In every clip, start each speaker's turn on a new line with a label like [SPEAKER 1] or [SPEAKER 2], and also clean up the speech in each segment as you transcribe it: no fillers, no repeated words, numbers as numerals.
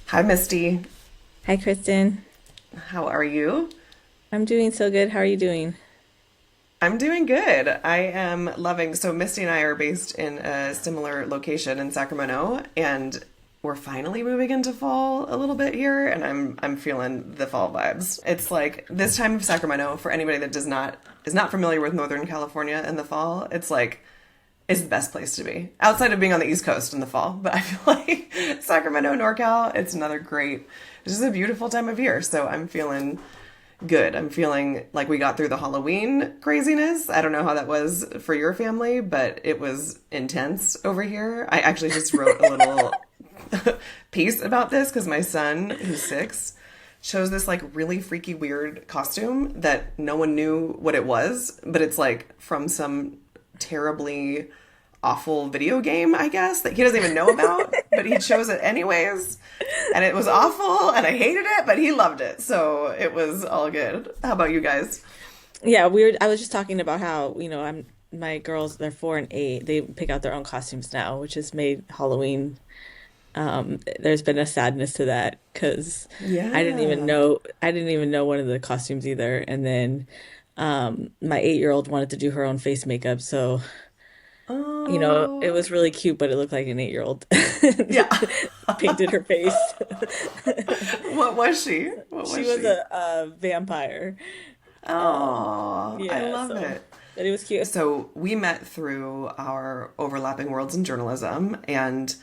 [SPEAKER 1] Hi, Misty.
[SPEAKER 2] Hi, Kristen.
[SPEAKER 1] How are you?
[SPEAKER 2] I'm doing so good. How are you doing?
[SPEAKER 1] I'm doing good. I am loving. So, Misty and I are based in a similar location in Sacramento, and we're finally moving into fall a little bit here, and I'm feeling the fall vibes. It's like this time of Sacramento for anybody that does not is not familiar with Northern California in the fall. It's the best place to be outside of being on the East Coast in the fall. But I feel like Sacramento, NorCal, it's another great. It's just a beautiful time of year. So I'm feeling good. I'm feeling like we got through the Halloween craziness. I don't know how that was for your family, but it was intense over here. I actually just wrote a little piece about this because my son, who's 6, chose this like really freaky, weird costume that no one knew what it was, but it's like from some terribly awful video game, I guess, that he doesn't even know about, but he chose it anyways. And it was awful and I hated it, but he loved it. So it was all good. How about you guys?
[SPEAKER 2] Yeah, weird. I was just talking about how, my girls, they're 4 and 8. They pick out their own costumes now, which has made Halloween. There's been a sadness to that because
[SPEAKER 1] Yeah.
[SPEAKER 2] I didn't even know one of the costumes either. And then my 8-year-old wanted to do her own face makeup, so it
[SPEAKER 1] Oh,
[SPEAKER 2] was really cute, but it looked like an 8-year-old
[SPEAKER 1] yeah.
[SPEAKER 2] painted her face.
[SPEAKER 1] What was she? What
[SPEAKER 2] She
[SPEAKER 1] was
[SPEAKER 2] was
[SPEAKER 1] she?
[SPEAKER 2] a vampire.
[SPEAKER 1] Oh, I
[SPEAKER 2] Yeah,
[SPEAKER 1] love
[SPEAKER 2] so
[SPEAKER 1] it.
[SPEAKER 2] but it was cute.
[SPEAKER 1] So we met through our overlapping worlds in journalism, and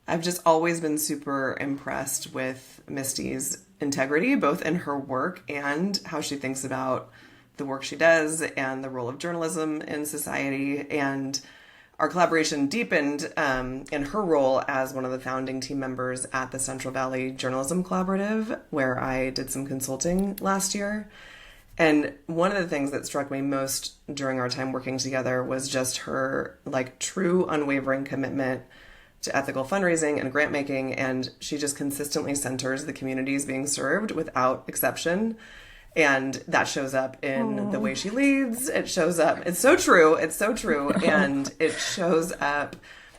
[SPEAKER 1] I've just always been super impressed with Misty's integrity, both in her work and how she thinks about the work she does and the role of journalism in society. And our collaboration deepened in her role as one of the founding team members at the Central Valley Journalism Collaborative, where I did some consulting last year. And one of the things that struck me most during our time working together was just her like true unwavering commitment to ethical fundraising and grant making. And she just consistently centers the communities being served without exception. And that shows up in the
[SPEAKER 2] Oh.
[SPEAKER 1] way she leads. It shows up. It's so true. It's so true. And it shows up,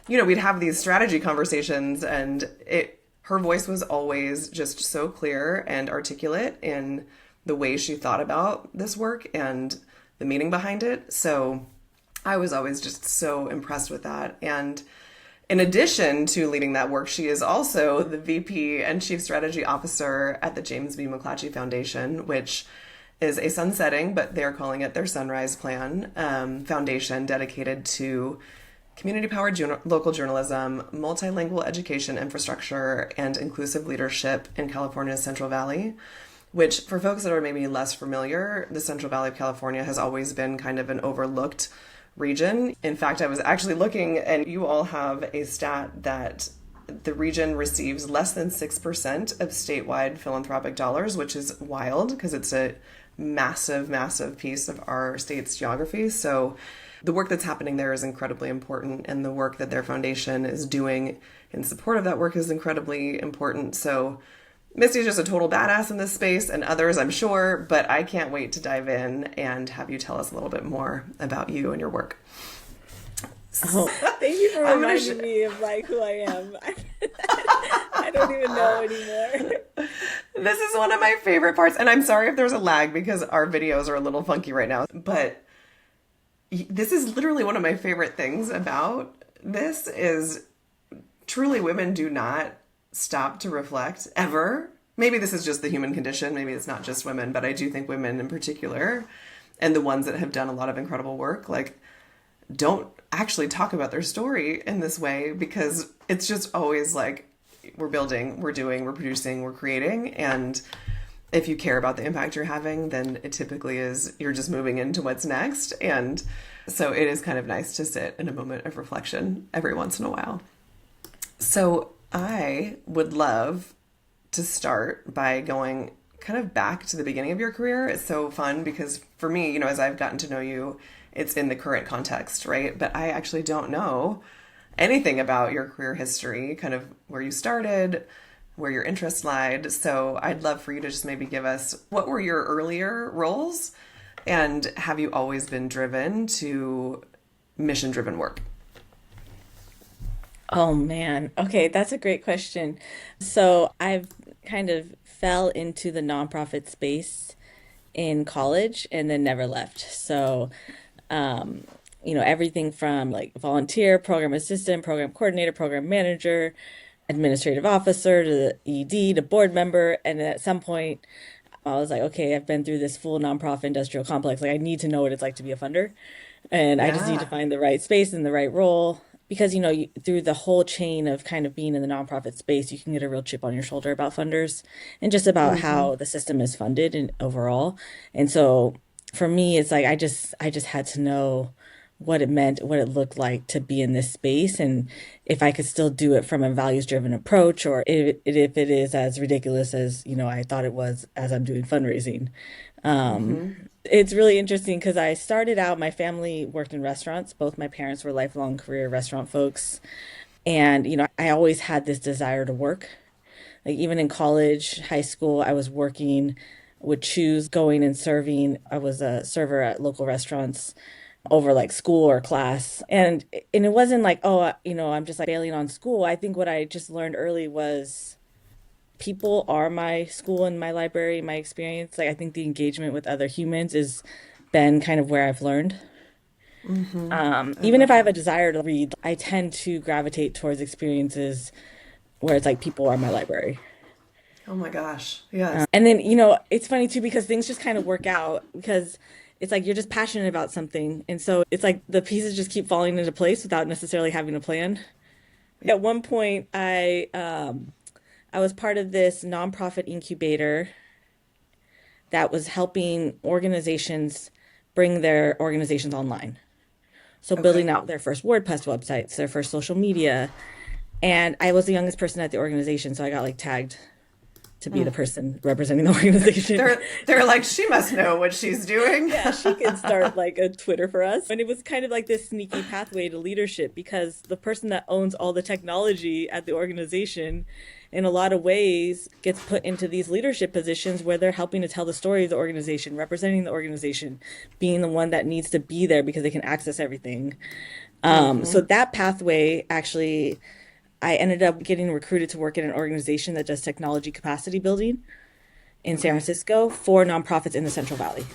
[SPEAKER 1] we'd have these strategy conversations and her voice was always just so clear and articulate in the way she thought about this work and the meaning behind it. So I was always just so impressed with that. And in addition to leading that work, she is also the VP and Chief Strategy Officer at the James B. McClatchy Foundation, which is a sunsetting, but they're calling it their Sunrise Plan foundation dedicated to community powered local journalism, multilingual education infrastructure, and inclusive leadership in California's Central Valley. Which, for folks that are maybe less familiar, the Central Valley of California has always been kind of an overlooked region. In fact, I was actually looking, and you all have a stat that the region receives less than 6% of statewide philanthropic dollars, which is wild because it's a massive, massive piece of our state's geography. So the work that's happening there is incredibly important, and the work that their foundation is doing in support of that work is incredibly important. So Misty's just a total badass in this space, and others, I'm sure, but I can't wait to dive in and have you tell us a little bit more about you and your work.
[SPEAKER 2] Oh, thank you for
[SPEAKER 1] I'm gonna.
[SPEAKER 2] reminding me of like who I am. I don't even know anymore.
[SPEAKER 1] This is one of my favorite parts, and I'm sorry if there's a lag because our videos are a little funky right now, but this is literally one of my favorite things about this is truly women do not stop to reflect ever. Maybe this is just the human condition. Maybe it's not just women, but I do think women in particular and the ones that have done a lot of incredible work, like don't actually talk about their story in this way because it's just always like we're building, we're doing, we're producing, we're creating. And if you care about the impact you're having, then it typically is you're just moving into what's next. And so it is kind of nice to sit in a moment of reflection every once in a while. So I would love to start by going kind of back to the beginning of your career. It's so fun because for me, as I've gotten to know you, it's in the current context, right? But I actually don't know anything about your career history, kind of where you started, where your interests lied. So I'd love for you to just maybe give us what were your earlier roles and have you always been driven to mission driven work?
[SPEAKER 2] Oh man. Okay, that's a great question. So I've kind of fell into the nonprofit space in college and then never left. So, um, everything from like volunteer, program assistant, program coordinator, program manager, administrative officer to the ED to board member. And at some point, I was like, okay, I've been through this full nonprofit industrial complex. Like, I need to know what it's like to be a funder. And I just need to
[SPEAKER 1] Yeah.
[SPEAKER 2] find the right space and the right role. Because, through the whole chain of kind of being in the nonprofit space, you can get a real chip on your shoulder about funders and just about
[SPEAKER 1] Hmm.
[SPEAKER 2] how the system is funded and overall. And so for me, it's like I just had to know what it meant, what it looked like to be in this space, and if I could still do it from a values-driven approach, or if it is as ridiculous as, I thought it was as I'm doing fundraising.
[SPEAKER 1] Hmm.
[SPEAKER 2] It's really interesting because I started out, my family worked in restaurants. Both my parents were lifelong career restaurant folks. And, I always had this desire to work. Like even in college, high school, I was working, would choose going and serving. I was a server at local restaurants over like school or class. And it wasn't like, oh, I'm just like bailing on school. I think what I just learned early was people are my school and my library, my experience. Like I think the engagement with other humans is been kind of where I've learned.
[SPEAKER 1] Hmm. I
[SPEAKER 2] Even if
[SPEAKER 1] love
[SPEAKER 2] I have a
[SPEAKER 1] that.
[SPEAKER 2] desire to read, I tend to gravitate towards experiences where it's like people are my library.
[SPEAKER 1] Oh my gosh. Yes.
[SPEAKER 2] And then, it's funny too because things just kind of work out because it's like you're just passionate about something. And so it's like the pieces just keep falling into place without necessarily having a plan. At one point, I was part of this nonprofit incubator that was helping organizations bring their organizations online. So building
[SPEAKER 1] Okay.
[SPEAKER 2] out their first WordPress websites, their first social media. And I was the youngest person at the organization, so I got like tagged to be the person representing the organization.
[SPEAKER 1] They're like, she must know what she's doing.
[SPEAKER 2] Yeah, she could start like a Twitter for us. And it was kind of like this sneaky pathway to leadership because the person that owns all the technology at the organization, in a lot of ways, gets put into these leadership positions where they're helping to tell the story of the organization, representing the organization, being the one that needs to be there because they can access everything. So
[SPEAKER 1] Hmm.
[SPEAKER 2] that pathway actually, I ended up getting recruited to work in an organization that does technology capacity building in San
[SPEAKER 1] Okay.
[SPEAKER 2] Francisco for nonprofits in the Central Valley.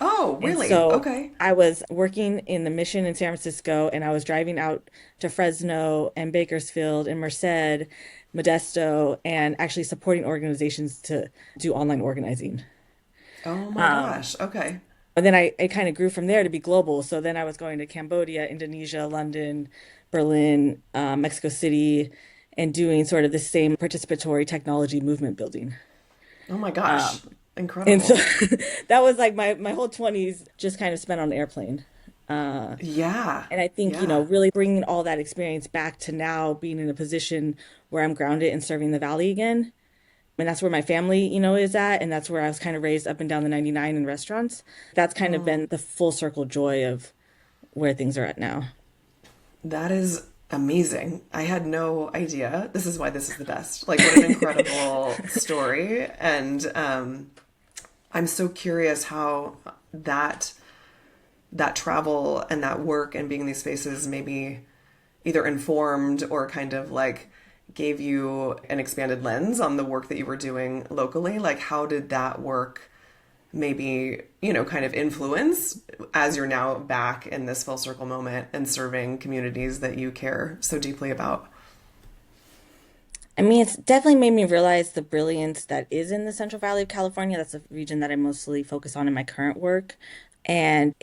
[SPEAKER 1] Oh,
[SPEAKER 2] And
[SPEAKER 1] really?
[SPEAKER 2] so
[SPEAKER 1] Okay.
[SPEAKER 2] I was working in the mission in San Francisco and I was driving out to Fresno and Bakersfield and Merced, Modesto, and actually supporting organizations to do online organizing.
[SPEAKER 1] Oh my gosh. Okay.
[SPEAKER 2] And then I kind of grew from there to be global. So then I was going to Cambodia, Indonesia, London, Berlin, Mexico City, and doing sort of the same participatory technology movement building.
[SPEAKER 1] Oh my gosh.
[SPEAKER 2] And so
[SPEAKER 1] Incredible.
[SPEAKER 2] that was like my whole 20s just kind of spent on an airplane.
[SPEAKER 1] Yeah.
[SPEAKER 2] And I think,
[SPEAKER 1] Yeah.
[SPEAKER 2] really bringing all that experience back to now being in a position where I'm grounded and serving the valley again. And that's where my family, is at. And that's where I was kind of raised up and down the 99 in restaurants. That's kind of been the full circle joy of where things are at now.
[SPEAKER 1] That is amazing. I had no idea. This is why this is the best. Like, what an incredible story. And I'm so curious how that that travel and that work and being in these spaces maybe either informed or kind of like gave you an expanded lens on the work that you were doing locally. Like, how did that work maybe, kind of influence as you're now back in this full circle moment and serving communities that you care so deeply about?
[SPEAKER 2] I mean, it's definitely made me realize the brilliance that is in the Central Valley of California. That's a region that I mostly focus on in my current work. And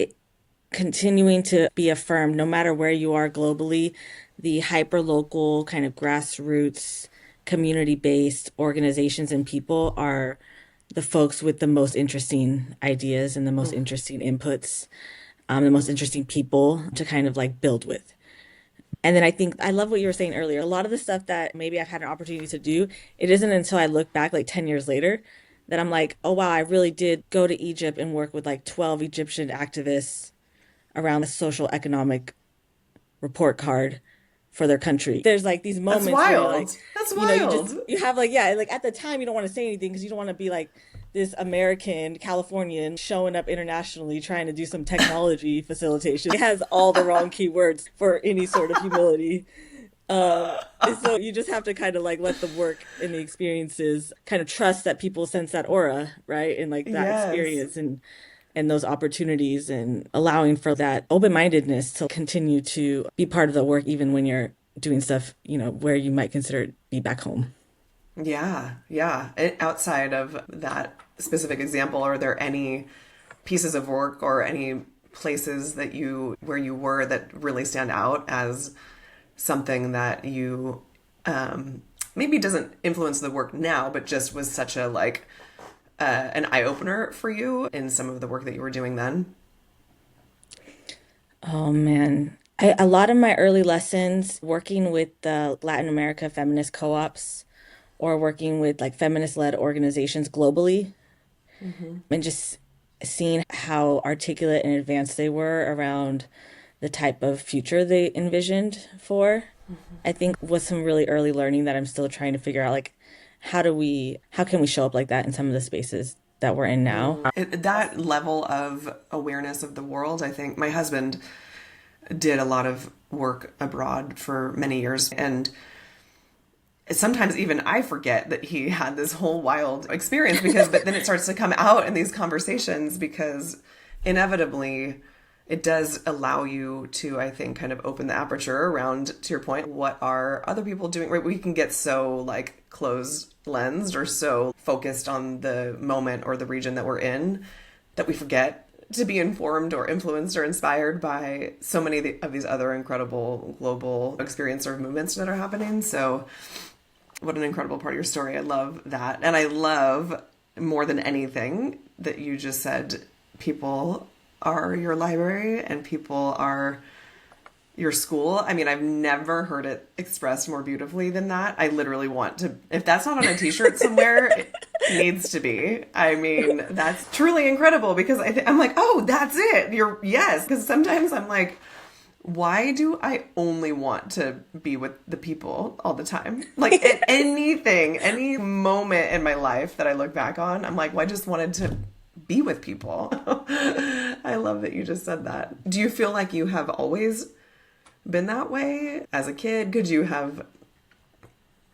[SPEAKER 2] continuing to be affirmed, no matter where you are globally, the hyper local kind of grassroots, community based organizations and people are the folks with the most interesting ideas and the most interesting inputs, the most interesting people to kind of like build with. And then I think I love what you were saying earlier. A lot of the stuff that maybe I've had an opportunity to do, it isn't until I look back like 10 years later that I'm like, oh wow, I really did go to Egypt and work with like 12 Egyptian activists around the social economic report card for their country. There's like these
[SPEAKER 1] That's
[SPEAKER 2] moments where you're like,
[SPEAKER 1] wild. That's
[SPEAKER 2] you
[SPEAKER 1] wild.
[SPEAKER 2] just you have like yeah, like at the time you don't want to say anything because you don't want to be like this American Californian showing up internationally trying to do some technology facilitation. It has all the wrong keywords for any sort of humility. Um, so you just have to kind of like let the work and the experiences kind of trust that people sense that aura, right? And like that
[SPEAKER 1] Yes.
[SPEAKER 2] experience and those opportunities and allowing for that open-mindedness to continue to be part of the work even when you're doing stuff, where you might consider it be back home.
[SPEAKER 1] Yeah, yeah. Outside of that specific example, are there any pieces of work or any places that you where you were that really stand out as something that you maybe doesn't influence the work now, but just was such a like an eye opener for you in some of the work that you were doing then?
[SPEAKER 2] Oh man. A lot of my early lessons working with the Latin America feminist co-ops or working with like feminist-led organizations globally and just seeing how articulate and advanced they were around the type of future they envisioned for, I think was some really early learning that I'm still trying to figure out like how can we show up like that in some of the spaces that we're in now?
[SPEAKER 1] That level of awareness of the world, I think my husband did a lot of work abroad for many years, and sometimes even I forget that he had this whole wild experience because, but then it starts to come out in these conversations because inevitably it does allow you to, I think, kind of open the aperture around, to your point, what are other people doing, right? We can get so like closed lensed or so focused on the moment or the region that we're in that we forget to be informed or influenced or inspired by so many of these other incredible global experience or movements that are happening. So what an incredible part of your story. I love that. And I love more than anything that you just said people are your library and people are your school. I mean, I've never heard it expressed more beautifully than that. I literally want to, if that's not on a t-shirt somewhere, it needs to be. I mean, that's truly incredible because I'm like, oh, that's it. Yes. Because sometimes I'm like, why do I only want to be with the people all the time? Like anything, any moment in my life that I look back on, I'm like, well, I just wanted to be with people. I love that you just said that. Do you feel like you have always been that way as a kid? Could you have,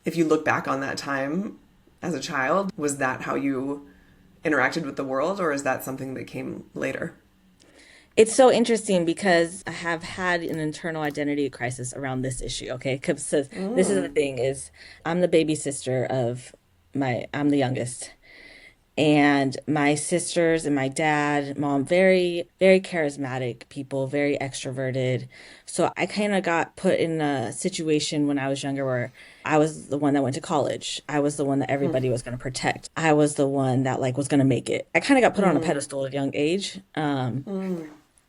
[SPEAKER 1] if you look back on that time as a child, was that how you interacted with the world, or is that something that came later?
[SPEAKER 2] It's so interesting because I have had an internal identity crisis around this issue, okay? Because this is the thing is I'm the baby sister of I'm the youngest. And my sisters and my dad, mom, very, very charismatic people, very extroverted. So I kind of got put in a situation when I was younger where I was the one that went to college. I was the one that everybody was going to protect. I was the one that like was going to make it. I kind of got put on a pedestal at a young age.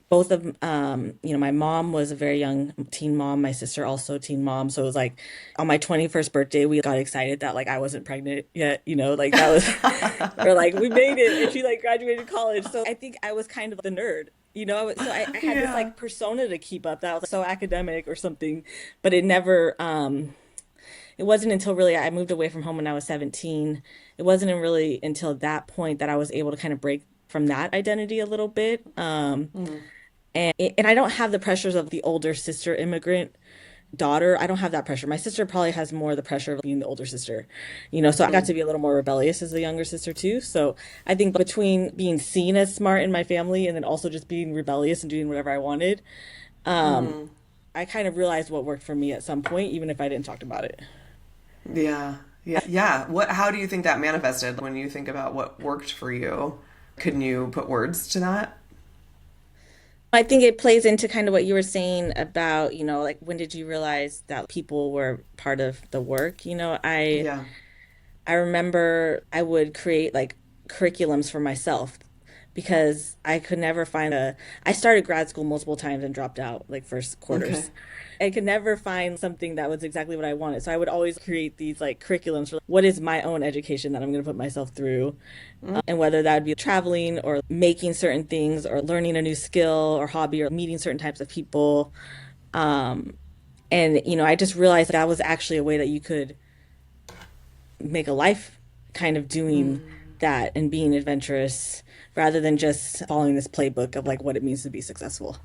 [SPEAKER 2] Both of my mom was a very young teen mom, my sister also teen mom, so it was like on my 21st birthday we got excited that like I wasn't pregnant yet, like that was or like we made it and she like graduated college. So I think I was kind of the nerd, I had this
[SPEAKER 1] Yeah.
[SPEAKER 2] like persona to keep up that was so academic or something, but it wasn't until really I moved away from home when I was 17. It wasn't really until that point that I was able to kind of break from that identity a little bit. And I don't have the pressures of the older sister immigrant daughter. I don't have that pressure. My sister probably has more of the pressure of being the older sister, so I got to be a little more rebellious as the younger sister too. So I think between being seen as smart in my family and then also just being rebellious and doing whatever I wanted, I kind of realized what worked for me at some point, even if I didn't talk about it.
[SPEAKER 1] Yeah. Yeah. Yeah. How do you think that manifested when you think about what worked for you? Couldn't you put words to that?
[SPEAKER 2] I think it plays into kind of what you were saying about, like when did you realize that people were part of the work?
[SPEAKER 1] Yeah.
[SPEAKER 2] I remember I would create like curriculums for myself because I could never find I started grad school multiple times and dropped out like first
[SPEAKER 1] Okay.
[SPEAKER 2] quarters. I could never find something that was exactly what I wanted. So I would always create these like curriculums for what is my own education that I'm going to put myself through. And whether that would be traveling or making certain things or learning a new skill or hobby or meeting certain types of people. And, I just realized that was actually a way that you could make a life kind of doing that and being adventurous rather than just following this playbook of like what it means to be successful.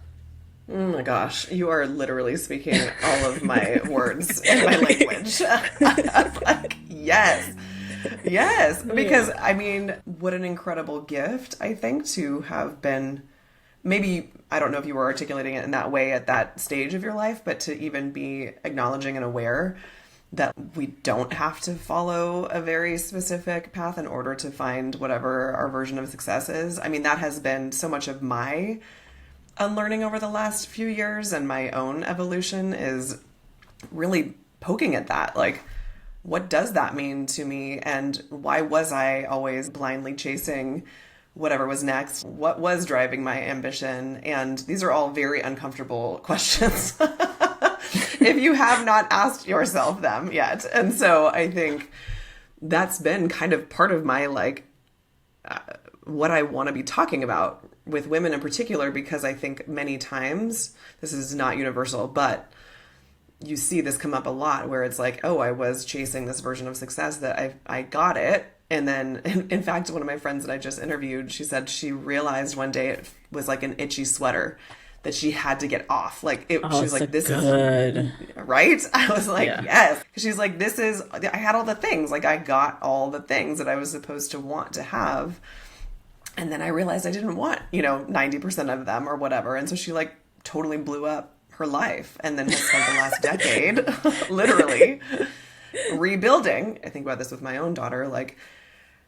[SPEAKER 1] Oh my gosh, you are literally speaking all of my words in my language. Like, yes. Yes, because
[SPEAKER 2] Yeah.
[SPEAKER 1] I mean, what an incredible gift, I think, to have been, maybe, I don't know if you were articulating it in that way at that stage of your life, but to even be acknowledging and aware that we don't have to follow a very specific path in order to find whatever our version of success is. I mean, that has been so much of my unlearning over the last few years, and my own evolution is really poking at that. Like, what does that mean to me? And why was I always blindly chasing whatever was next? What was driving my ambition? And these are all very uncomfortable questions if you have not asked yourself them yet. And so I think that's been kind of part of my, like, what I want to be talking about with women in particular, because I think many times, this is not universal, but you see this come up a lot where it's like, oh, I was chasing this version of success that I got it. And then, in fact, one of my friends that I just interviewed, she said she realized one day it was like an itchy sweater that she had to get off. Like,
[SPEAKER 2] Oh,
[SPEAKER 1] she was
[SPEAKER 2] it's so
[SPEAKER 1] like, this
[SPEAKER 2] good.
[SPEAKER 1] is, right? I was like,
[SPEAKER 2] Yeah.
[SPEAKER 1] yes. She's like, this is, I had all the things. Like, I got all the things that I was supposed to want to have. And then I realized I didn't want, 90% of them or whatever. And so she, like, totally blew up her life, and then has spent the last decade literally rebuilding. I think about this with my own daughter, like,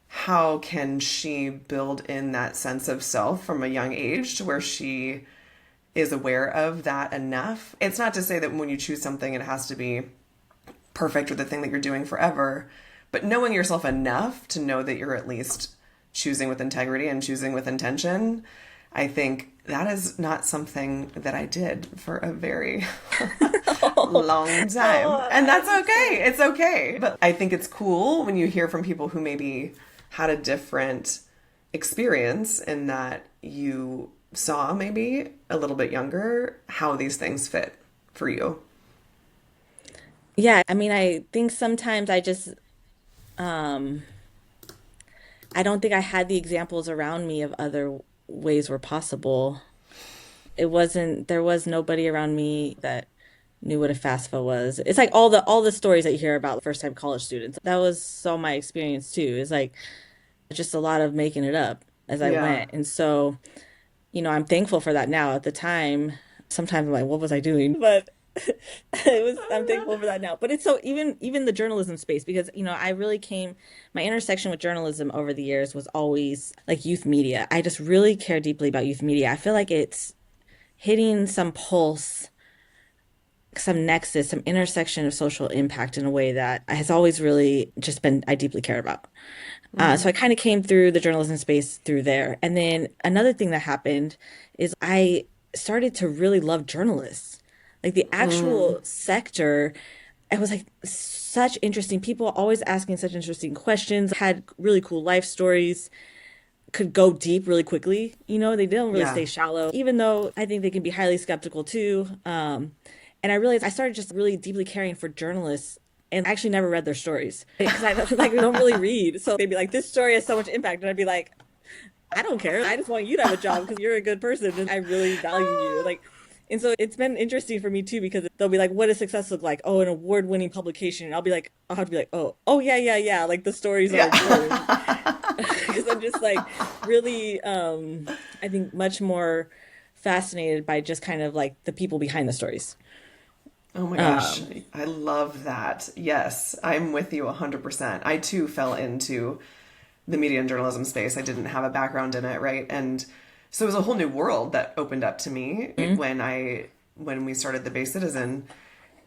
[SPEAKER 1] how can she build in that sense of self from a young age to where she is aware of that enough? It's not to say that when you choose something it has to be perfect or the thing that you're doing forever, but knowing yourself enough to know that you're at least choosing with integrity and choosing with intention. I think that is not something that I did for a very long time. And that's okay. It's okay. But I think it's cool when you hear from people who maybe had a different experience in that you saw maybe a little bit younger how these things fit for you.
[SPEAKER 2] Yeah, I mean, I think sometimes um, I don't think I had the examples around me of other ways were possible. There was nobody around me that knew what a FAFSA was. It's like all the stories that you hear about first time college students. That was so my experience too. It's like just a lot of making it up as I
[SPEAKER 1] Yeah.
[SPEAKER 2] went. And so, I'm thankful for that now. At the time, sometimes I'm like, what was I doing? But I'm thankful for that now. But it's so even the journalism space, because I really came my intersection with journalism over the years was always like youth media. I just really care deeply about youth media. I feel like it's hitting some pulse, some nexus, some intersection of social impact in a way that has always really just been I deeply care about. So I kind of came through the journalism space through there. And then another thing that happened is I started to really love journalists. Like the
[SPEAKER 1] Mm,
[SPEAKER 2] actual sector, it was like such interesting people always asking such interesting questions, had really cool life stories, could go deep really quickly. They don't really
[SPEAKER 1] yeah.
[SPEAKER 2] stay shallow, even though I think they can be highly skeptical too. And I realized I started just really deeply caring for journalists. And I actually never read their stories because I like we don't really read. So they'd be like, "This story has so much impact," and I'd be like, "I don't care. I just want you to have a job because you're a good person and I really value you." Like, and so it's been interesting for me too because they'll be like, "What does success look like?" Oh, an award-winning publication. And I'll have to be like, "Oh, yeah, yeah, yeah." Like the stories are
[SPEAKER 1] Yeah.
[SPEAKER 2] important because I'm just like really, I think much more fascinated by just kind of like the people behind the stories.
[SPEAKER 1] Oh my gosh,
[SPEAKER 2] Um,
[SPEAKER 1] I love that. Yes, I'm with you 100%. I too fell into the media and journalism space. I didn't have a background in it, right? And so it was a whole new world that opened up to me when we started the Bay Citizen.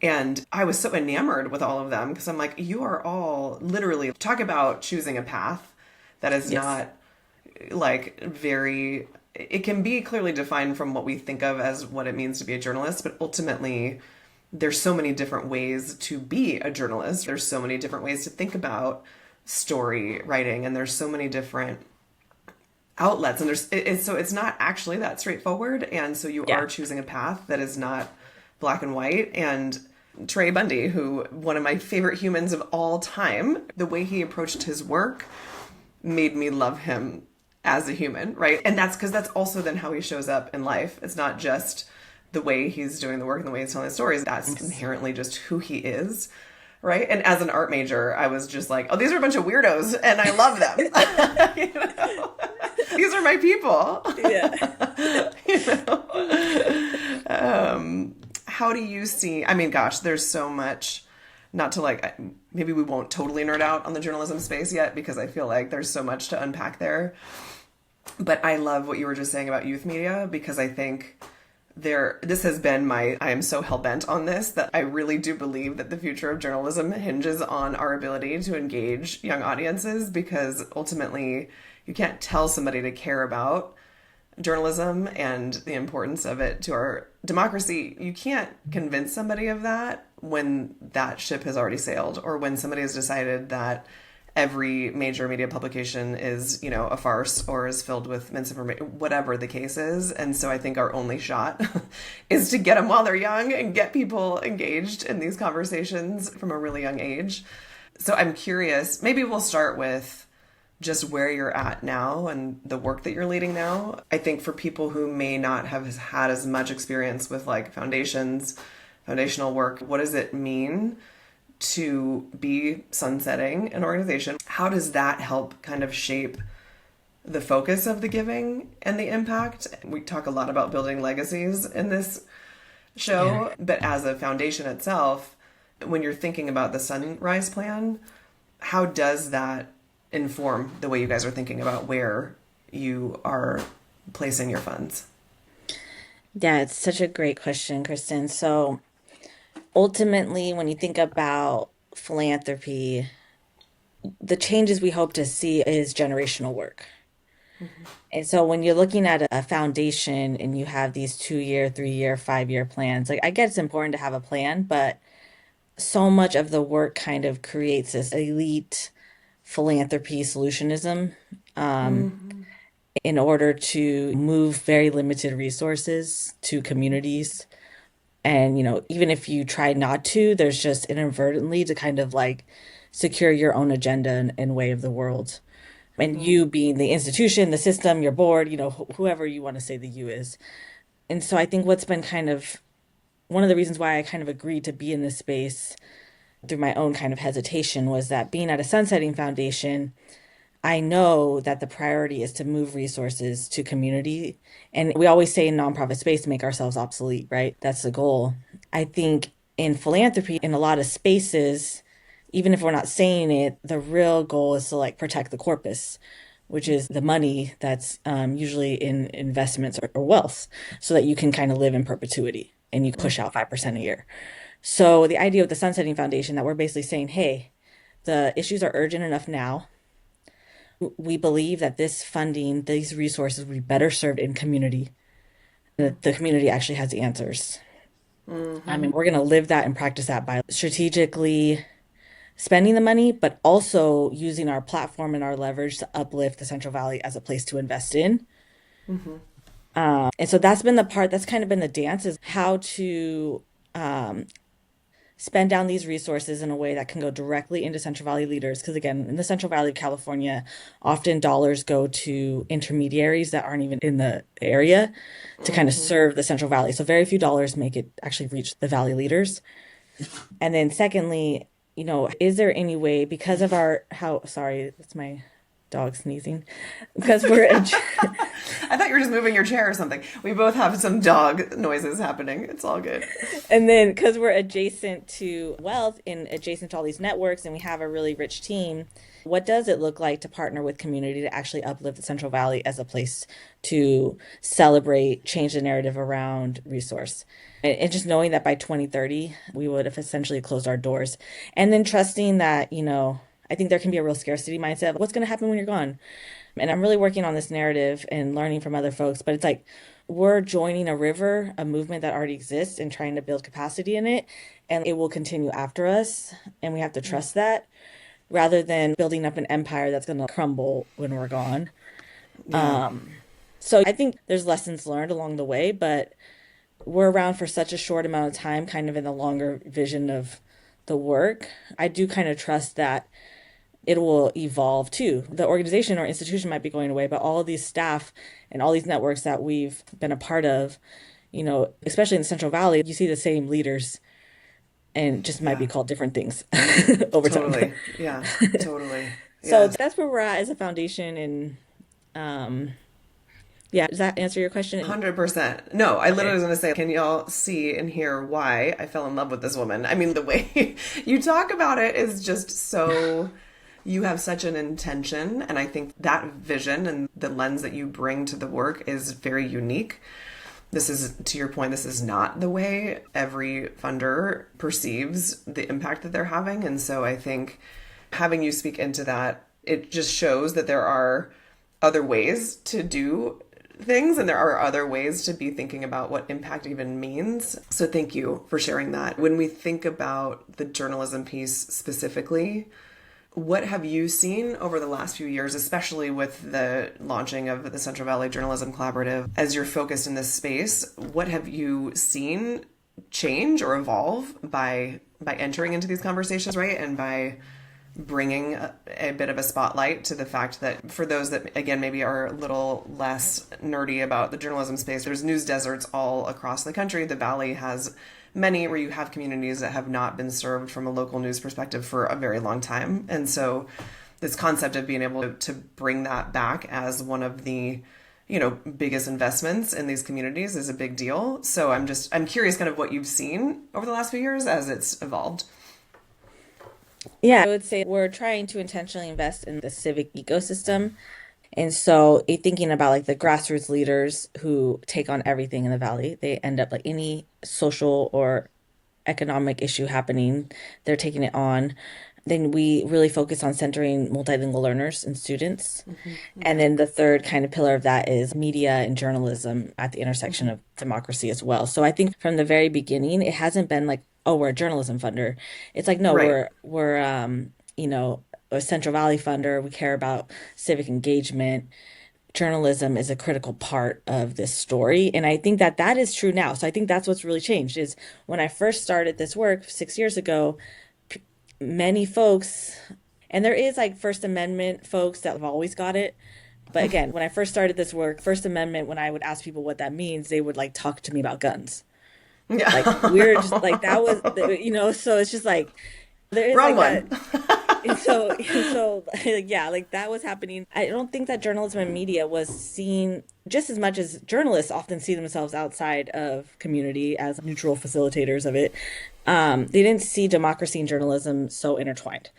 [SPEAKER 1] And I was so enamored with all of them because I'm like, you are all literally talk about choosing a path that is
[SPEAKER 2] yes.
[SPEAKER 1] not like very, it can be clearly defined from what we think of as what it means to be a journalist, but ultimately there's so many different ways to be a journalist. There's so many different ways to think about story writing, and there's so many different outlets, and so it's not actually that straightforward. And so you
[SPEAKER 2] Yeah.
[SPEAKER 1] are choosing a path that is not black and white. And Trey Bundy, who one of my favorite humans of all time, the way he approached his work made me love him as a human, right? And that's because that's also then how he shows up in life. It's not just the way he's doing the work and the way he's telling the stories, that's inherently just who he is. Right. And as an art major, I was just like, oh, these are a bunch of weirdos and I love them. You know? These are my people.
[SPEAKER 2] Yeah.
[SPEAKER 1] You know? How do you see, I mean, gosh, there's so much, not to like, maybe we won't totally nerd out on the journalism space yet, because I feel like there's so much to unpack there. But I love what you were just saying about youth media, because I think this has been I am so hell-bent on this, that I really do believe that the future of journalism hinges on our ability to engage young audiences, because ultimately you can't tell somebody to care about journalism and the importance of it to our democracy. You can't convince somebody of that when that ship has already sailed, or when somebody has decided that every major media publication is, a farce or is filled with misinformation, whatever the case is. And so I think our only shot is to get them while they're young and get people engaged in these conversations from a really young age. So I'm curious, maybe we'll start with just where you're at now and the work that you're leading now. I think for people who may not have had as much experience with like foundational work, what does it mean to be sunsetting an organization? How does that help kind of shape the focus of the giving and the impact? We talk a lot about building legacies in this show, but as a foundation itself, when you're thinking about the Sunrise Plan, how does that inform the way you guys are thinking about where you are placing your funds?
[SPEAKER 2] Yeah, it's such a great question, Kristen. So ultimately, when you think about philanthropy, the changes we hope to see is generational work. Mm-hmm. And so when you're looking at a foundation and you have these 2-year, 3-year, 5-year plans, like I get it's important to have a plan, but so much of the work kind of creates this elite philanthropy solutionism in order to move very limited resources to communities. And, even if you try not to, there's just inadvertently to kind of like secure your own agenda and way of the world. And you being the institution, the system, your board, whoever you want to say the you is. And so I think what's been kind of one of the reasons why I kind of agreed to be in this space through my own kind of hesitation was that being at a sunsetting foundation, I know that the priority is to move resources to community. And we always say in nonprofit space, make ourselves obsolete, right? That's the goal. I think in philanthropy, in a lot of spaces, even if we're not saying it, the real goal is to like protect the corpus, which is the money that's usually in investments or wealth, so that you can kind of live in perpetuity and you push out 5% a year. So the idea of the Sunsetting Foundation, that we're basically saying, hey, the issues are urgent enough now. We believe that this funding, these resources would be better served in community. The community actually has the answers. Mm-hmm. I mean, we're going to live that and practice that by strategically spending the money, but also using our platform and our leverage to uplift the Central Valley as a place to invest in. Mm-hmm. And so that's been the part, that's kind of been the dance, is how to spend down these resources in a way that can go directly into Central Valley leaders. Because again, in the Central Valley of California, often dollars go to intermediaries that aren't even in the area to kind of serve the Central Valley. So very few dollars make it actually reach the Valley leaders. And then secondly, is there any way, because of sorry, that's my dog sneezing, because we're
[SPEAKER 1] I thought you were just moving your chair or something. We both have some dog noises happening. It's all good.
[SPEAKER 2] And then because we're adjacent to wealth and adjacent to all these networks and we have a really rich team, what does it look like to partner with community to actually uplift the Central Valley as a place to celebrate, change the narrative around resource? And just knowing that by 2030, we would have essentially closed our doors. And then trusting that, I think there can be a real scarcity mindset of what's going to happen when you're gone. And I'm really working on this narrative and learning from other folks, but it's like we're joining a river, a movement that already exists, and trying to build capacity in it, and it will continue after us, and we have to trust that rather than building up an empire that's going to crumble when we're gone. Yeah. So I think there's lessons learned along the way, but we're around for such a short amount of time, kind of in the longer vision of the work. I do kind of trust that it will evolve too. The organization or institution might be going away, but all of these staff and all these networks that we've been a part of, especially in the Central Valley, you see the same leaders and it just might be
[SPEAKER 1] Yeah,
[SPEAKER 2] called different things over time.
[SPEAKER 1] totally. Yeah, totally.
[SPEAKER 2] So
[SPEAKER 1] Yes.
[SPEAKER 2] that's where we're at as a foundation. And yeah, does that answer your question?
[SPEAKER 1] 100%. No, I literally
[SPEAKER 2] Okay.
[SPEAKER 1] was going to say, can y'all see and hear why I fell in love with this woman? I mean, the way you talk about it is just so, you have such an intention. And I think that vision and the lens that you bring to the work is very unique. This is, to your point, this is not the way every funder perceives the impact that they're having. And so I think having you speak into that, it just shows that there are other ways to do things and there are other ways to be thinking about what impact even means. So thank you for sharing that. When we think about the journalism piece specifically, what have you seen over the last few years, especially with the launching of the Central Valley Journalism Collaborative, as you're focused in this space? What have you seen change or evolve by entering into these conversations, right? And by bringing a bit of a spotlight to the fact that for those that, again, maybe are a little less nerdy about the journalism space, there's news deserts all across the country. The Valley has many where you have communities that have not been served from a local news perspective for a very long time. And so this concept of being able to bring that back as one of the biggest investments in these communities is a big deal. So I'm curious kind of what you've seen over the last few years as it's evolved.
[SPEAKER 2] Yeah, I would say we're trying to intentionally invest in the civic ecosystem. And so, thinking about like the grassroots leaders who take on everything in the valley, they end up like any social or economic issue happening, they're taking it on. Then we really focus on centering multilingual learners and students. And
[SPEAKER 1] Okay.
[SPEAKER 2] then the third kind of pillar of that is media and journalism at the intersection
[SPEAKER 1] Mm-hmm.
[SPEAKER 2] of democracy as well. So I think from the very beginning, it hasn't been like, oh, we're a journalism funder. It's like, no,
[SPEAKER 1] Right.
[SPEAKER 2] we're a Central Valley funder. We care about civic engagement. Journalism is a critical part of this story. And I think that that is true now. So I think that's what's really changed is when I first started this work 6 years ago, many folks, and there is like First Amendment folks that have always got it. But again, when I first started this work, First Amendment, when I would ask people what that means, they would like talk to me about guns. Like we're just like that was, so it's just like there is
[SPEAKER 1] Wrong
[SPEAKER 2] like
[SPEAKER 1] one.
[SPEAKER 2] that. So like, yeah, like that was happening. I don't think that journalism and media was seen just as much as journalists often see themselves outside of community as neutral facilitators of it. They didn't see democracy and journalism so intertwined.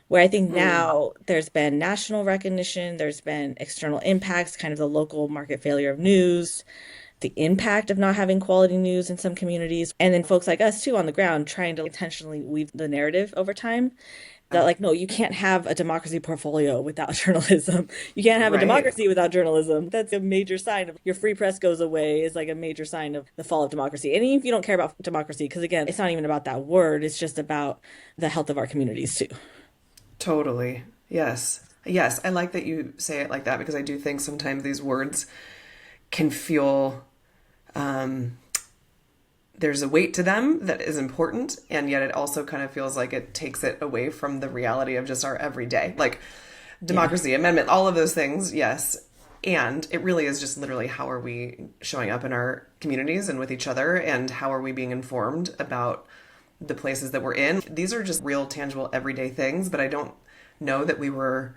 [SPEAKER 2] Where I think now there's been national recognition, there's been external impacts, kind of the local market failure of news, the impact of not having quality news in some communities, and then folks like us too on the ground trying to intentionally weave the narrative over time that like no, you can't have a democracy portfolio without journalism. You can't have a
[SPEAKER 1] Right.
[SPEAKER 2] democracy without journalism. That's a major sign of your free press goes away is like a major sign of the fall of democracy. And even if you don't care about democracy, because again, it's not even about that word, it's just about the health of our communities too.
[SPEAKER 1] Totally. Yes. Yes. I like that you say it like that because I do think sometimes these words can feel there's a weight to them that is important, and yet it also kind of feels like it takes it away from the reality of just our everyday, like
[SPEAKER 2] Yeah.
[SPEAKER 1] democracy, amendment, all of those things. Yes. And it really is just literally how are we showing up in our communities and with each other, and how are we being informed about the places that we're in. These are just real, tangible, everyday things, but I don't know that we were,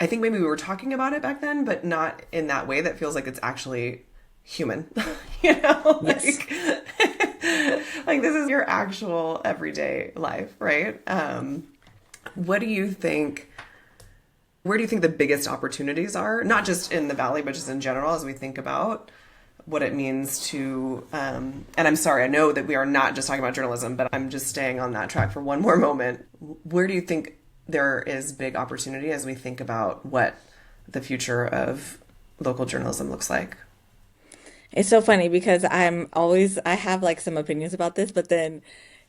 [SPEAKER 1] I think maybe we were talking about it back then, but not in that way that feels like it's actually human. you know,
[SPEAKER 2] Yes.
[SPEAKER 1] like this is your actual everyday life, right? What do you think? Where do you think the biggest opportunities are? Not just in the valley, but just in general, as we think about what it means to. And I'm sorry, I know that we are not just talking about journalism, but I'm just staying on that track for one more moment. Where do you think there is big opportunity as we think about what the future of local journalism looks like?
[SPEAKER 2] It's so funny because I have like some opinions about this, but then,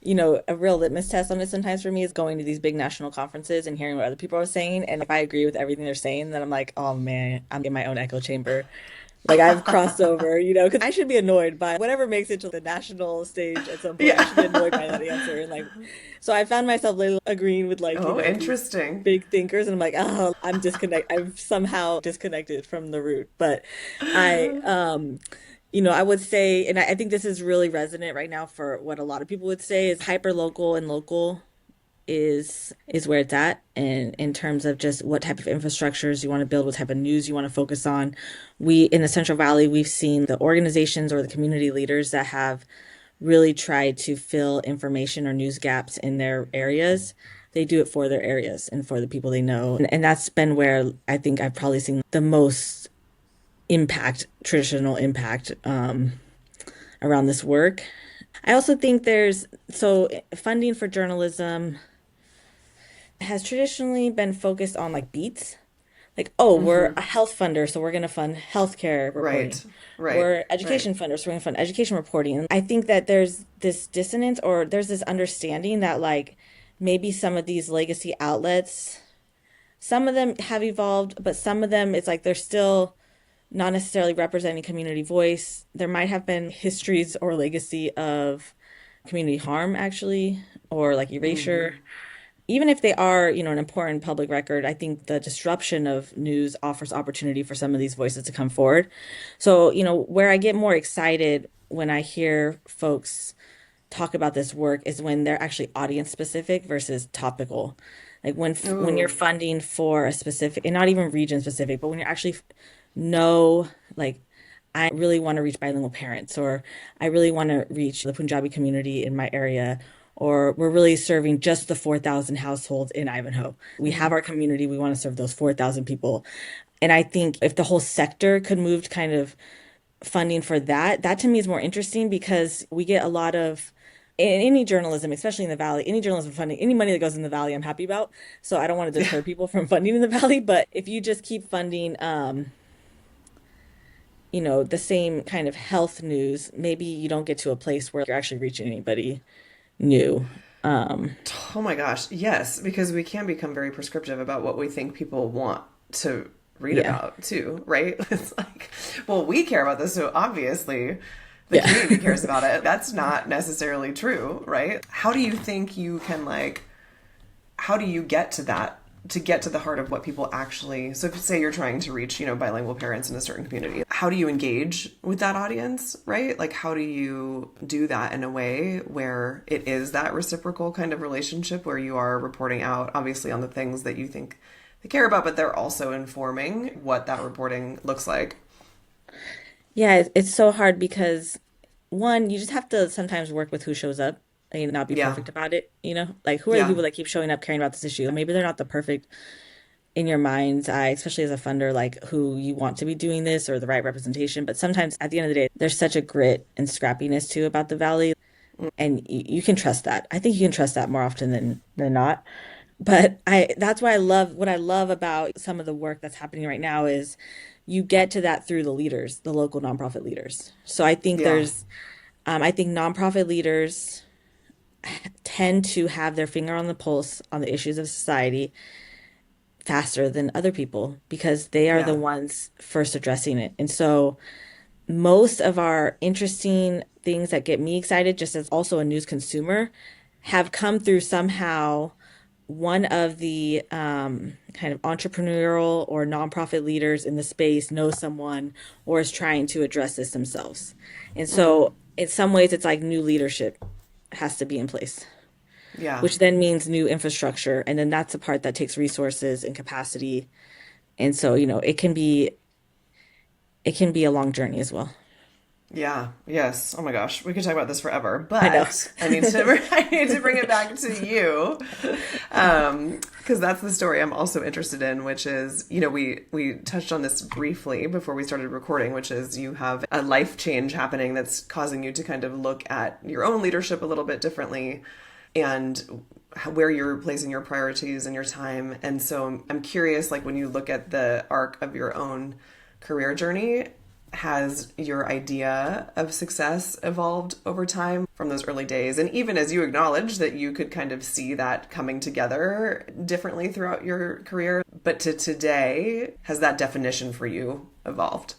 [SPEAKER 2] a real litmus test on it sometimes for me is going to these big national conferences and hearing what other people are saying. And if I agree with everything they're saying, then I'm like, oh man, I'm in my own echo chamber. Like I've crossed over, because I should be annoyed by whatever makes it to the national stage at some point. I should be
[SPEAKER 1] Yeah.
[SPEAKER 2] annoyed by that answer. And like, so I found myself lately agreeing with like,
[SPEAKER 1] Oh,
[SPEAKER 2] these
[SPEAKER 1] interesting.
[SPEAKER 2] big thinkers, and I'm like, oh, I'm somehow disconnected from the root. But I, I would say, and I think this is really resonant right now for what a lot of people would say is hyper local and local is where it's at. And in terms of just what type of infrastructures you want to build, what type of news you want to focus on. We in the Central Valley, we've seen the organizations or the community leaders that have really tried to fill information or news gaps in their areas. They do it for their areas and for the people they know. And that's been where I think I've probably seen the most impact, traditional impact around this work. I also think so funding for journalism has traditionally been focused on like beats. Like, oh, we're a health funder, so we're going to fund healthcare reporting.
[SPEAKER 1] Right. Right.
[SPEAKER 2] We're
[SPEAKER 1] Right.
[SPEAKER 2] education funders, so we're going to fund education reporting. And I think that there's this dissonance or there's this understanding that like maybe some of these legacy outlets, some of them have evolved, but some of them it's like they're still not necessarily representing community voice. There might have been histories or legacy of community harm actually, or like erasure. Even if they are, an important public record, I think the disruption of news offers opportunity for some of these voices to come forward. So, where I get more excited when I hear folks talk about this work is when they're actually audience specific versus topical. Like when you're
[SPEAKER 1] Ooh.
[SPEAKER 2] funding for a specific, and not even region specific, but when you actually know, like, I really want to reach bilingual parents, or I really want to reach the Punjabi community in my area, or we're really serving just the 4,000 households in Ivanhoe. We have our community, we want to serve those 4,000 people. And I think if the whole sector could move to kind of funding for that, that to me is more interesting because we get a lot of in any journalism, especially in the Valley, any journalism funding, any money that goes in the Valley, I'm happy about. So I don't want to
[SPEAKER 1] Yeah.
[SPEAKER 2] deter people from funding in the Valley, but if you just keep funding, the same kind of health news, maybe you don't get to a place where you're actually reaching anybody new.
[SPEAKER 1] Oh my gosh. Yes, because we can become very prescriptive about what we think people want to read
[SPEAKER 2] Yeah.
[SPEAKER 1] about too, right? It's like, well, we care about this, so obviously the
[SPEAKER 2] Yeah.
[SPEAKER 1] community cares about it. That's not necessarily true, right? How do you think you can how do you get to that, to get to the heart of what people actually, so if say you're trying to reach, bilingual parents in a certain community, how do you engage with that audience, right? Like how do you do that in a way where it is that reciprocal kind of relationship where you are reporting out obviously on the things that you think they care about, but they're also informing what that reporting looks like.
[SPEAKER 2] Yeah, it's so hard because one, you just have to sometimes work with who shows up and not be
[SPEAKER 1] Yeah.
[SPEAKER 2] perfect about it. Like who are the
[SPEAKER 1] Yeah.
[SPEAKER 2] people that keep showing up caring about this issue? Maybe they're not the perfect in your mind's eye, especially as a funder, like who you want to be doing this or the right representation. But sometimes at the end of the day, there's such a grit and scrappiness too about the Valley. And you can trust that. I think you can trust that more often than not. But that's why what I love about some of the work that's happening right now is you get to that through the leaders, the local nonprofit leaders. So
[SPEAKER 1] Yeah.
[SPEAKER 2] I think nonprofit leaders tend to have their finger on the pulse on the issues of society faster than other people because they are the
[SPEAKER 1] Yeah.
[SPEAKER 2] ones first addressing it. And so most of our interesting things that get me excited, just as also a news consumer, have come through somehow one of the kind of entrepreneurial or nonprofit leaders in the space knows someone or is trying to address this themselves. And so, in some ways, it's like new leadership has to be in place,
[SPEAKER 1] Yeah.
[SPEAKER 2] which then means new infrastructure. And then that's the part that takes resources and capacity. And so, it can be a long journey as well.
[SPEAKER 1] Yeah, yes. Oh my gosh, we could talk about this forever,
[SPEAKER 2] I know.
[SPEAKER 1] but I need to bring it back to you, because that's the story I'm also interested in, which is, we touched on this briefly before we started recording, which is you have a life change happening that's causing you to kind of look at your own leadership a little bit differently, and where you're placing your priorities and your time. And so I'm curious, like when you look at the arc of your own career journey, has your idea of success evolved over time from those early days? And even as you acknowledge that you could kind of see that coming together differently throughout your career, but to today, has that definition for you evolved?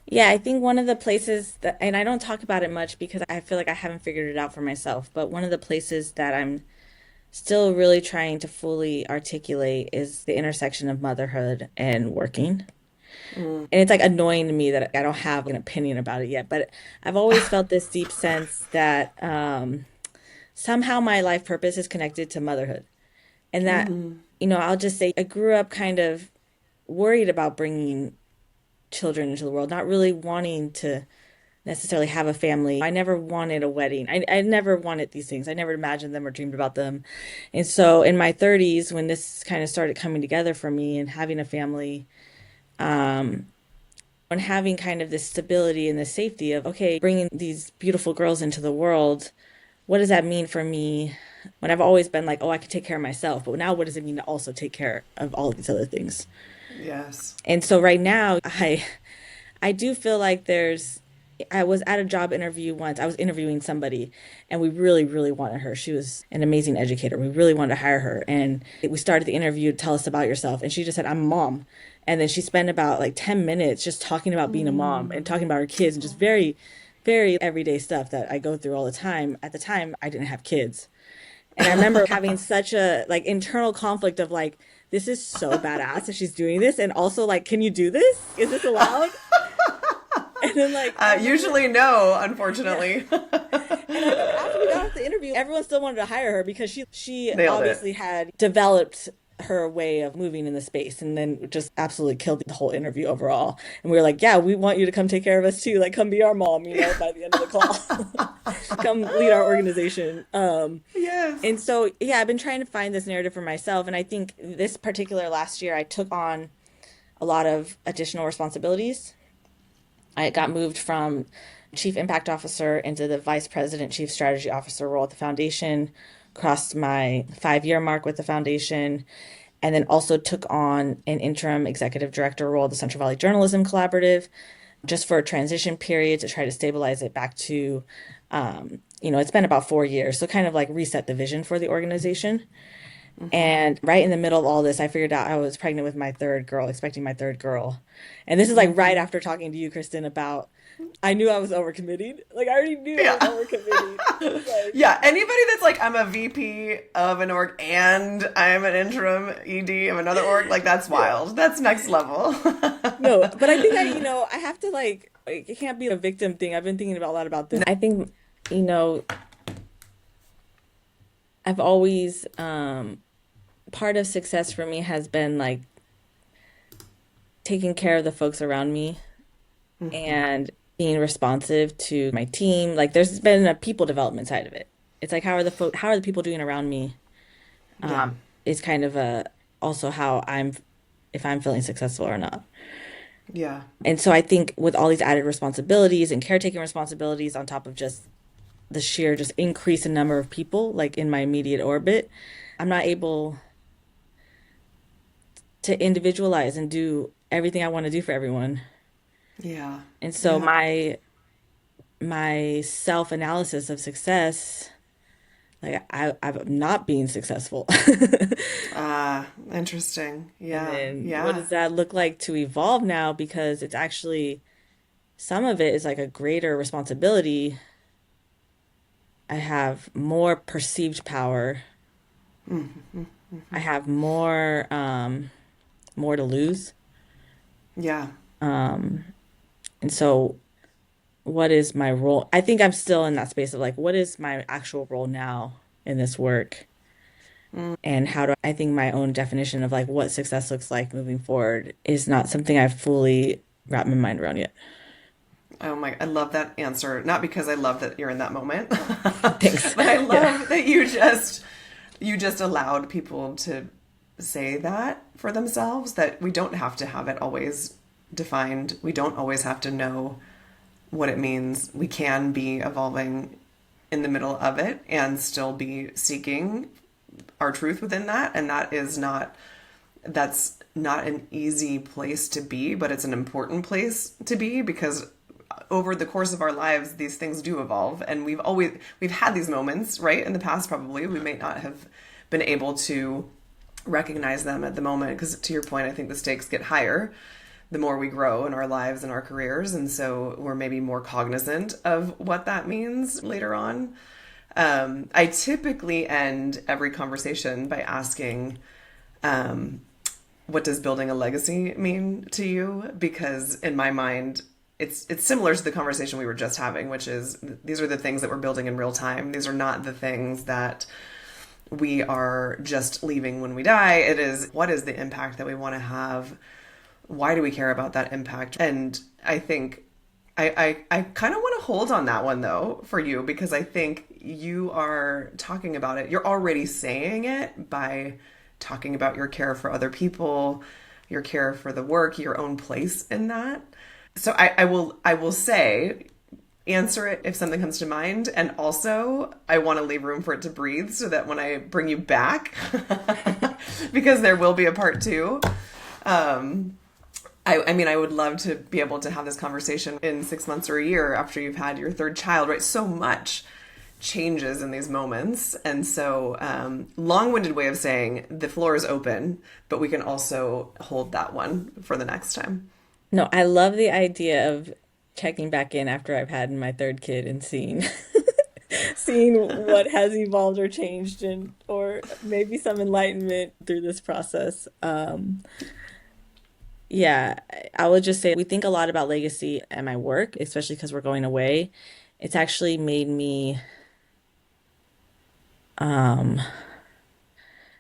[SPEAKER 2] Yeah, I think one of the places that, and I don't talk about it much because I feel like I haven't figured it out for myself, but one of the places that I'm still really trying to fully articulate is the intersection of motherhood and working. And it's like annoying to me that I don't have an opinion about it yet. But I've always felt this deep sense that somehow my life purpose is connected to motherhood. And that, I'll just say I grew up kind of worried about bringing children into the world, not really wanting to necessarily have a family. I never wanted a wedding. I never wanted these things. I never imagined them or dreamed about them. And so in my 30s, when this kind of started coming together for me and having a family, and having kind of this stability and the safety of, okay, bringing these beautiful girls into the world, what does that mean for me? When I've always been like, oh, I could take care of myself, but now what does it mean to also take care of all of these other things?
[SPEAKER 1] Yes.
[SPEAKER 2] And so right now, I do feel like I was at a job interview once. I was interviewing somebody and we really, really wanted her. She was an amazing educator. We really wanted to hire her. And we started the interview, tell us about yourself. And she just said, I'm a mom. And then she spent about like 10 minutes just talking about being a mom and talking about her kids and just very, very everyday stuff that I go through all the time. At the time, I didn't have kids. And I remember having such a like internal conflict of like, this is so badass that she's doing this. And also like, can you do this? Is this allowed? And then like
[SPEAKER 1] usually no, unfortunately.
[SPEAKER 2] Yeah. And after we got off the interview, everyone still wanted to hire her because she obviously had developed her way of moving in the space, and then just absolutely killed the whole interview overall. And we were like, yeah, we want you to come take care of us too. Like, come be our mom, by the end of the call. Come lead our organization.
[SPEAKER 1] Yes.
[SPEAKER 2] And so, yeah, I've been trying to find this narrative for myself. And I think this particular last year, I took on a lot of additional responsibilities. I got moved from Chief Impact Officer into the Vice President Chief Strategy Officer role at the foundation, crossed my 5-year mark with the foundation, and then also took on an interim executive director role at the Central Valley Journalism Collaborative, just for a transition period to try to stabilize it back to, it's been about 4 years, so kind of like reset the vision for the organization. And right in the middle of all this, I figured out I was pregnant with my third girl, expecting my third girl. And this is like right after talking to you, Kristen, about I knew I was overcommitting. Like I already knew I was overcommitting. Like,
[SPEAKER 1] yeah, anybody that's like, I'm a VP of an org and I'm an interim ED of another org, like that's wild. That's next level.
[SPEAKER 2] No, but I think I have to like, it can't be a victim thing. I've been thinking a lot about this. I think, I've always, part of success for me has been like taking care of the folks around me and being responsive to my team. Like there's been a people development side of it. It's like, how are the people doing around me? Is kind of also how if I'm feeling successful or not.
[SPEAKER 1] Yeah.
[SPEAKER 2] And so I think with all these added responsibilities and caretaking responsibilities on top of just the sheer just increase in number of people like in my immediate orbit, I'm not able to individualize and do everything I want to do for everyone.
[SPEAKER 1] Yeah.
[SPEAKER 2] And so my self-analysis of success, like I'm not being successful.
[SPEAKER 1] Interesting. Yeah.
[SPEAKER 2] And what does that look like to evolve now? Because it's actually, some of it is like a greater responsibility. I have more perceived power. I have more to lose.
[SPEAKER 1] Yeah.
[SPEAKER 2] And so what is my role? I think I'm still in that space of like, what is my actual role now in this work? And how do I think my own definition of like what success looks like moving forward is not something I've fully wrapped my mind around yet.
[SPEAKER 1] Oh my, I love that answer. Not because I love that you're in that moment,
[SPEAKER 2] Thanks.
[SPEAKER 1] but I love that you just allowed people to say that for themselves, that we don't have to have it always defined. We don't always have to know what it means. We can be evolving in the middle of it and still be seeking our truth within that. And that's not an easy place to be, but it's an important place to be, because over the course of our lives, these things do evolve. And we've had these moments, right? In the past, probably we may not have been able to recognize them at the moment, because to your point, I think the stakes get higher the more we grow in our lives and our careers. And so we're maybe more cognizant of what that means later on. I typically end every conversation by asking, what does building a legacy mean to you? Because in my mind, it's similar to the conversation we were just having, which is these are the things that we're building in real time. These are not the things that we are just leaving when we die. It is, what is the impact that we want to have? Why do we care about that impact? And I think I kind of want to hold on that one though for you, because I think you are talking about it. You're already saying it by talking about your care for other people, your care for the work, your own place in that. So I will say, answer it if something comes to mind. And also, I want to leave room for it to breathe so that when I bring you back, because there will be a part two. I mean, I would love to be able to have this conversation in 6 months or a year after you've had your third child, right? So much changes in these moments. And so, long-winded way of saying the floor is open, but we can also hold that one for the next time.
[SPEAKER 2] No, I love the idea of checking back in after I've had my third kid and seeing seeing what has evolved or changed and or maybe some enlightenment through this process. Yeah, I would just say we think a lot about legacy at my work, especially because we're going away. It's actually made me um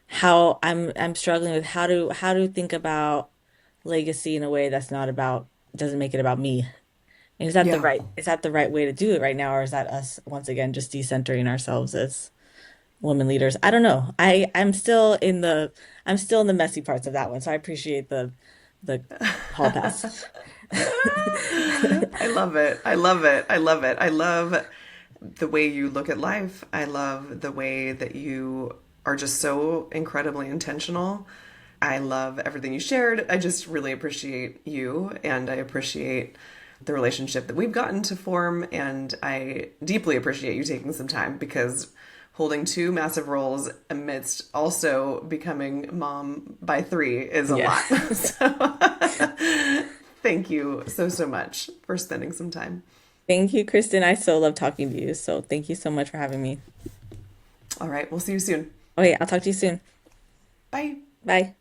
[SPEAKER 2] how I'm struggling with how to think about legacy in a way that's not about doesn't make it about me. And
[SPEAKER 1] Yeah.
[SPEAKER 2] is that the right way to do it right now, or is that us once again just decentering ourselves as women leaders? I don't know. I'm still in the messy parts of that one, so I appreciate the hall pass.
[SPEAKER 1] I love it. I love it. I love it. I love the way you look at life. I love the way that you are just so incredibly intentional. I love everything you shared. I just really appreciate you, and I appreciate the relationship that we've gotten to form. And I deeply appreciate you taking some time, because holding two massive roles amidst also becoming mom by three is a
[SPEAKER 2] Yeah.
[SPEAKER 1] lot. So thank you so, so much for spending some time.
[SPEAKER 2] Thank you, Kristen. I so love talking to you. So thank you so much for having me.
[SPEAKER 1] All right. We'll see you soon.
[SPEAKER 2] Okay, I'll talk to you soon.
[SPEAKER 1] Bye.
[SPEAKER 2] Bye.